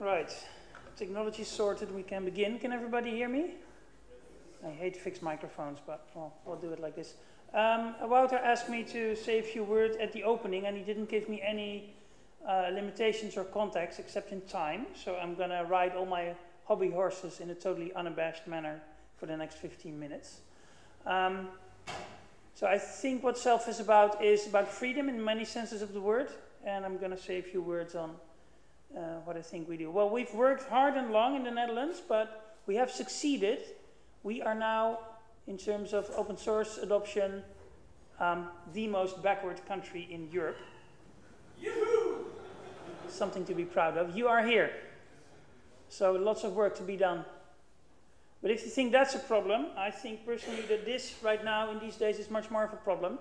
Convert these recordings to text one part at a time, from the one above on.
Right, technology sorted, we can begin. Can everybody hear me? I hate fixed microphones, but well, we'll do it like this. Wouter asked me to say a few words at the opening, and he didn't give me any limitations or context except in time. So I'm going to ride all my hobby horses in a totally unabashed manner for the next 15 minutes. So I think what Self is about freedom in many senses of the word, and I'm going to say a few words on what I think we do. Well, we've worked hard and long in the Netherlands, but we have succeeded. We are now, in terms of open source adoption, the most backward country in Europe. Yoo-hoo! Something to be proud of. You are here. So lots of work to be done. But if you think that's a problem, I think personally that this right now in these days is much more of a problem.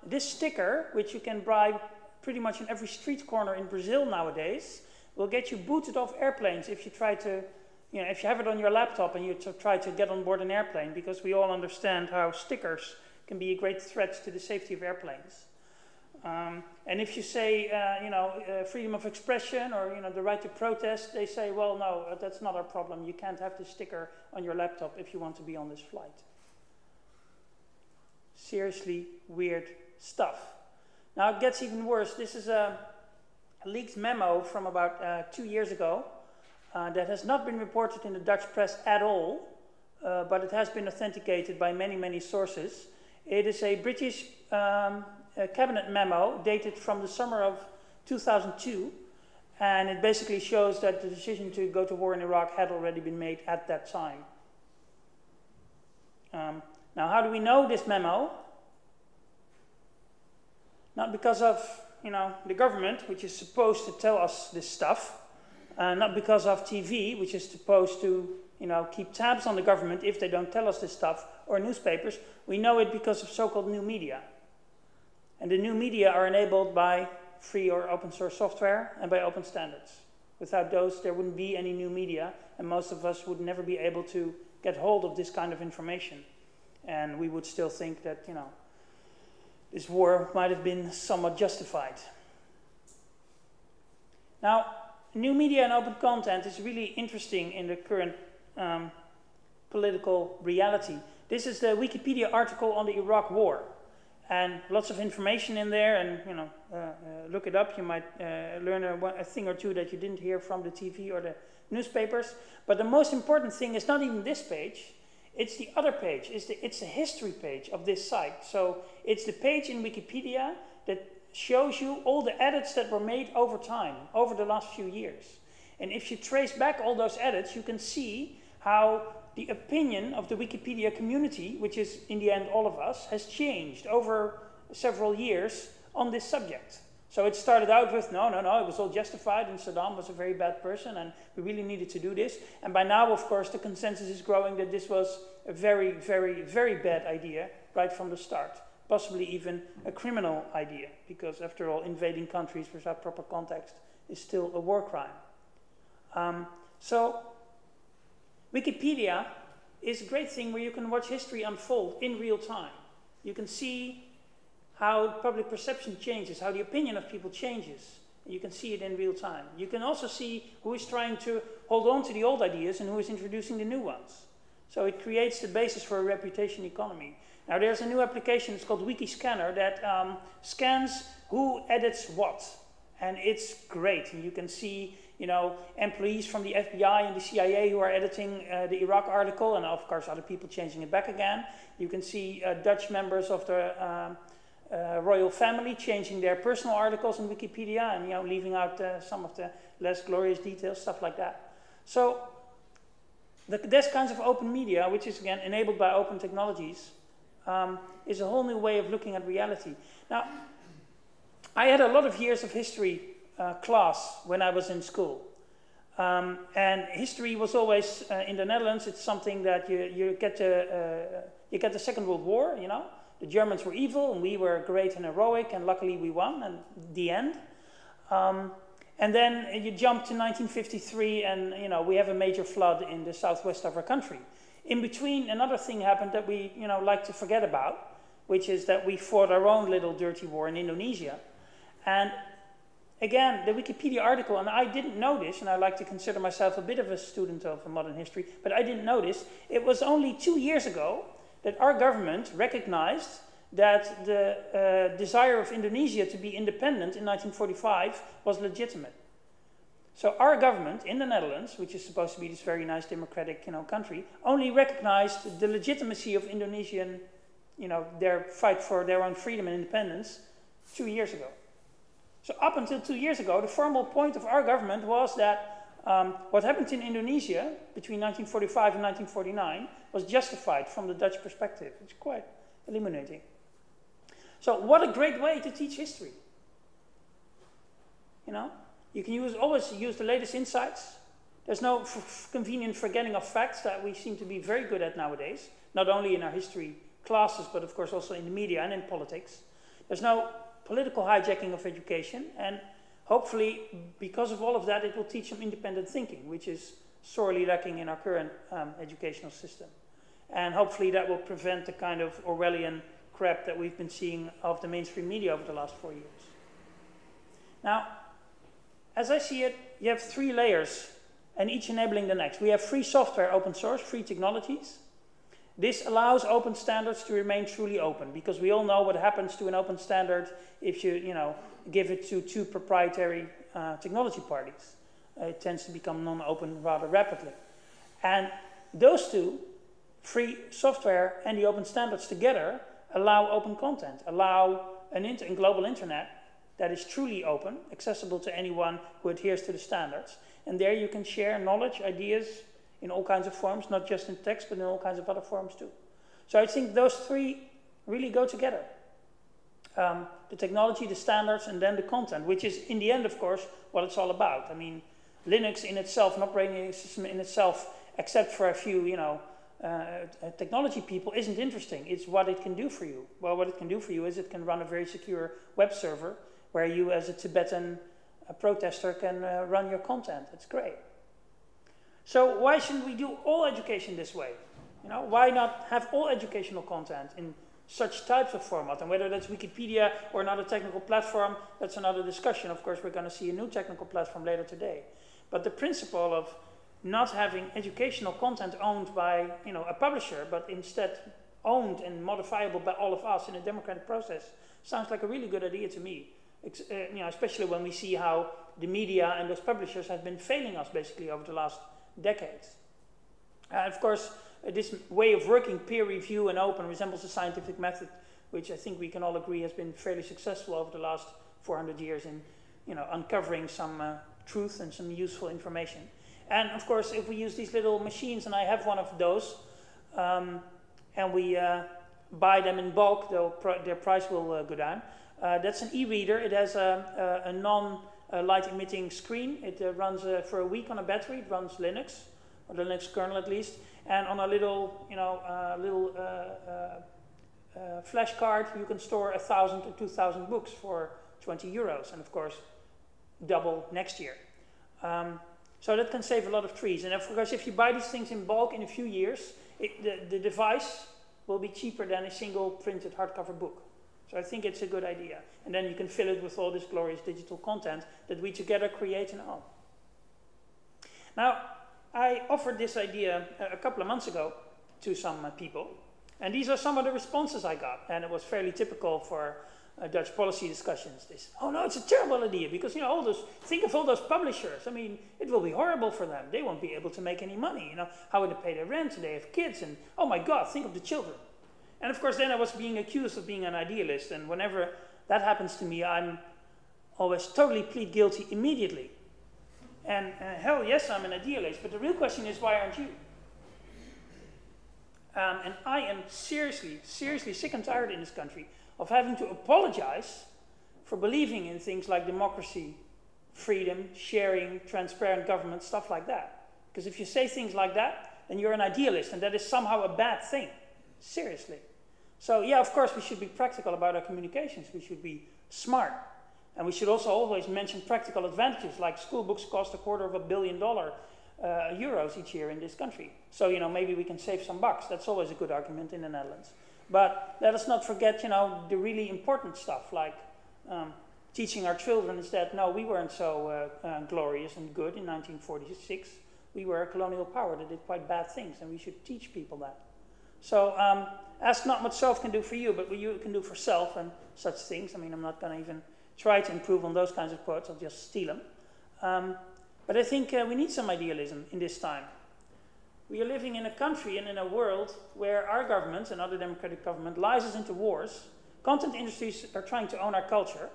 This sticker, which you can buy pretty much in every street corner in Brazil nowadays, will get you booted off airplanes if you try to, if you have it on your laptop and you try to get on board an airplane, because we all understand how stickers can be a great threat to the safety of airplanes. And if you say, freedom of expression or, the right to protest, they say, well, no, that's not our problem. You can't have this sticker on your laptop if you want to be on this flight. Seriously weird stuff. Now it gets even worse. This is a leaked memo from about 2 years ago that has not been reported in the Dutch press at all, but it has been authenticated by many, many sources. It is a British cabinet memo dated from the summer of 2002, and it basically shows that the decision to go to war in Iraq had already been made at that time. Now, how do we know this memo? Not because of, the government, which is supposed to tell us this stuff, not because of TV, which is supposed to, keep tabs on the government if they don't tell us this stuff, or newspapers. We know it because of so-called new media. And the new media are enabled by free or open source software and by open standards. Without those, there wouldn't be any new media, and most of us would never be able to get hold of this kind of information. And we would still think that, this war might have been somewhat justified. Now, new media and open content is really interesting in the current political reality. This is the Wikipedia article on the Iraq War. And lots of information in there, and look it up. You might learn a thing or two that you didn't hear from the TV or the newspapers. But the most important thing is not even this page. It's the other page. It's the history page of this site. So it's the page in Wikipedia that shows you all the edits that were made over time, over the last few years. And if you trace back all those edits, you can see how the opinion of the Wikipedia community, which is in the end all of us, has changed over several years on this subject. So it started out with, no, it was all justified and Saddam was a very bad person and we really needed to do this. And by now, of course, the consensus is growing that this was a very, very, very bad idea right from the start. Possibly even a criminal idea, because after all, invading countries without proper context is still a war crime. So Wikipedia is a great thing where you can watch history unfold in real time. You can see how public perception changes, how the opinion of people changes. You can see it in real time. You can also see who is trying to hold on to the old ideas and who is introducing the new ones. So it creates the basis for a reputation economy. Now there's a new application, it's called Wikiscanner, that scans who edits what. And it's great. And you can see, employees from the FBI and the CIA who are editing the Iraq article, and of course other people changing it back again. You can see Dutch members of the royal family changing their personal articles in Wikipedia and leaving out some of the less glorious details, stuff like that. So this kinds of open media, which is again enabled by open technologies, is a whole new way of looking at reality. Now, I had a lot of years of history class when I was in school. And history was always, in the Netherlands, it's something that you get the Second World War, The Germans were evil and we were great and heroic and luckily we won, and the end. And then you jump to 1953 and, we have a major flood in the southwest of our country. In between, another thing happened that we, like to forget about, which is that we fought our own little dirty war in Indonesia. And again, the Wikipedia article, and I didn't know this, and I like to consider myself a bit of a student of modern history, but I didn't know this. It was only 2 years ago that our government recognized that the desire of Indonesia to be independent in 1945 was legitimate. So our government in the Netherlands, which is supposed to be this very nice democratic, country, only recognized the legitimacy of Indonesian, their fight for their own freedom and independence 2 years ago. So up until 2 years ago, the formal point of our government was that what happened in Indonesia between 1945 and 1949 was justified from the Dutch perspective. It's quite illuminating. So what a great way to teach history. You can always use the latest insights. There's no convenient forgetting of facts that we seem to be very good at nowadays, not only in our history classes, but of course also in the media and in politics. There's no political hijacking of education, and hopefully, because of all of that, it will teach some independent thinking, which is sorely lacking in our current educational system. And hopefully that will prevent the kind of Orwellian crap that we've been seeing of the mainstream media over the last 4 years. Now, as I see it, you have 3 layers, and each enabling the next. We have free software, open source, free technologies. This allows open standards to remain truly open, because we all know what happens to an open standard if you, give it to 2 proprietary technology parties. It tends to become non-open rather rapidly. And those 2, free software and the open standards together, allow open content, allow a global internet that is truly open, accessible to anyone who adheres to the standards. And there you can share knowledge, ideas, in all kinds of forms, not just in text, but in all kinds of other forms too. So I think those 3 really go together. The technology, the standards, and then the content, which is in the end, of course, what it's all about. I mean, Linux in itself, an operating system in itself, except for a few, technology people, isn't interesting. It's what it can do for you. Well, what it can do for you is it can run a very secure web server where you, as a Tibetan protester, can run your content. It's great. So why shouldn't we do all education this way? Why not have all educational content in such types of format? And whether that's Wikipedia or another technical platform, that's another discussion. Of course, we're going to see a new technical platform later today. But the principle of not having educational content owned by a publisher, but instead owned and modifiable by all of us in a democratic process, sounds like a really good idea to me. Especially when we see how the media and those publishers have been failing us basically over the last decades. Of course, this way of working, peer review and open, resembles the scientific method, which I think we can all agree has been fairly successful over the last 400 years in uncovering some truth and some useful information. And of course, if we use these little machines, and I have one of those, and we buy them in bulk, their price will go down. That's an e-reader. It has a non-light emitting screen. It runs for a week on a battery. It runs Linux, or the Linux kernel at least. And on a little, flash card, you can store 1,000 or 2,000 books for 20 euros, and of course, double next year. So that can save a lot of trees. And of course, if you buy these things in bulk in a few years, the device will be cheaper than a single printed hardcover book. So I think it's a good idea. And then you can fill it with all this glorious digital content that we together create and own. Now, I offered this idea a couple of months ago to some people. And these are some of the responses I got. And it was fairly typical for Dutch policy discussions. This, oh no, it's a terrible idea because think of all those publishers. I mean, it will be horrible for them. They won't be able to make any money. How would they pay their rent? They have kids, and oh my God, think of the children. And of course, then I was being accused of being an idealist. And whenever that happens to me, I'm always totally plead guilty immediately. And hell yes, I'm an idealist. But the real question is, why aren't you? And I am seriously sick and tired in this country of having to apologize for believing in things like democracy, freedom, sharing, transparent government, stuff like that. Because if you say things like that, then you're an idealist, and that is somehow a bad thing. Seriously. So yeah, of course, we should be practical about our communications. We should be smart. And we should also always mention practical advantages, like school books cost $250 million euros each year in this country. So, maybe we can save some bucks. That's always a good argument in the Netherlands. But let us not forget, the really important stuff, like teaching our children is that, no, we weren't so glorious and good in 1946. We were a colonial power that did quite bad things, and we should teach people that. So ask not what self can do for you, but what you can do for self and such things. I mean, I'm not going to even try to improve on those kinds of quotes. I'll just steal them. But I think we need some idealism in this time. We are living in a country and in a world where our government and other democratic government lies us into wars. Content industries are trying to own our culture.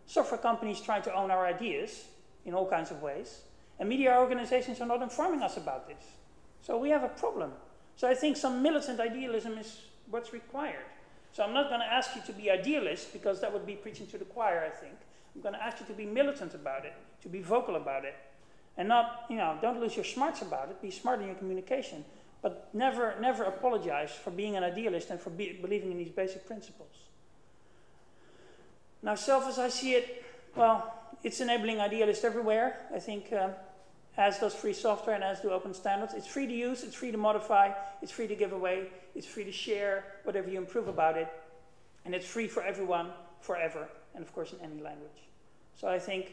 Software companies trying to own our ideas in all kinds of ways. And media organizations are not informing us about this. So we have a problem. So I think some militant idealism is what's required. So I'm not going to ask you to be idealist, because that would be preaching to the choir, I think. I'm going to ask you to be militant about it, to be vocal about it. And not, don't lose your smarts about it. Be smart in your communication. But never apologize for being an idealist and for believing in these basic principles. Now, self as I see it, well, it's enabling idealists everywhere. I think as does free software and as do open standards. It's free to use, it's free to modify, it's free to give away, it's free to share whatever you improve about it. And it's free for everyone, forever, and of course in any language. So I think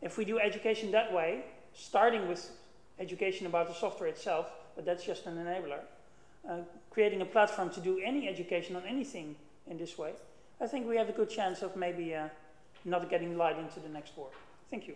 if we do education that way, starting with education about the software itself, but that's just an enabler, creating a platform to do any education on anything in this way, I think we have a good chance of maybe not getting light into the next war. Thank you.